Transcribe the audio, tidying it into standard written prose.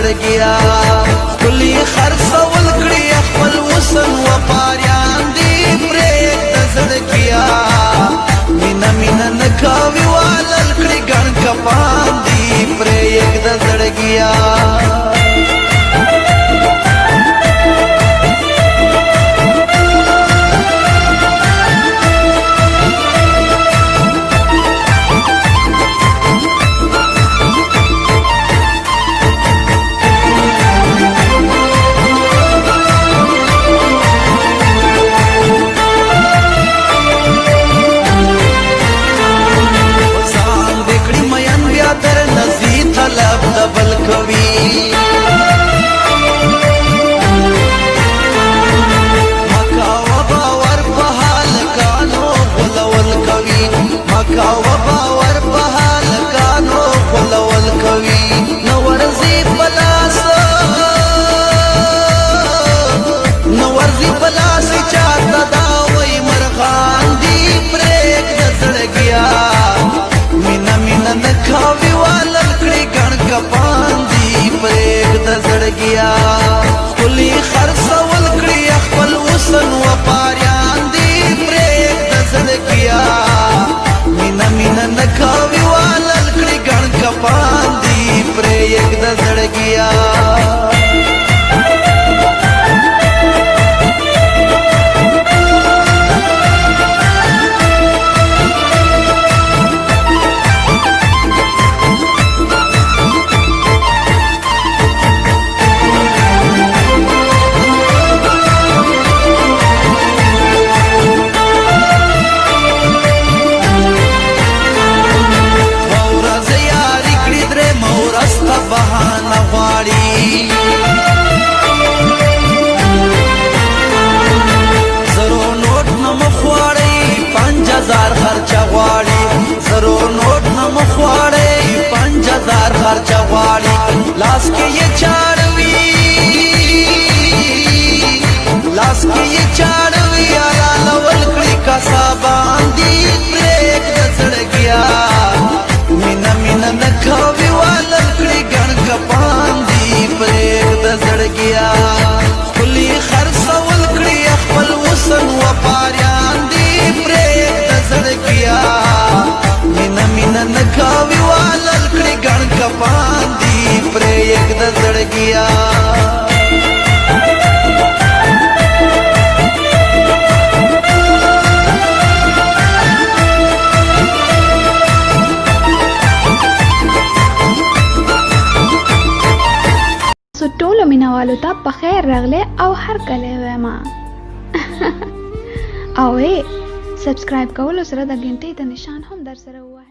زړګیا کلی خرڅول کړی خپل وسن و پاریان دی پرېږ د زړګیا مینا مینا نکاوي والل کړی ګڼ کپان دی پرېږ د زړګیا کلی خرڅول کړی خپل وسن و پاریان دی پرېږ د زړګیا مینا مینا نکاوي والل کړی ګڼ کپان دی پرېږ د زړګیا خرچا غواړي لاس کې یې چاړوي را لول کړي کاسا باندې پرېږ د زړګیا مینا مینا نکاوي والل کړي ګڼ کپان دی پرېږ د زړګیا کلی خرڅول کړي خپل وسن و پاریان دی پرېږ د زړګیا مینا مینا نکاوي والل کړي ګڼ کپان دی پرېږ د زړګیا سو ټولو مینوالو ته په خیر راغلی او هر کله وایم او سبسکرایب کولو سره د غنټې د نشان هم در سره ووهئ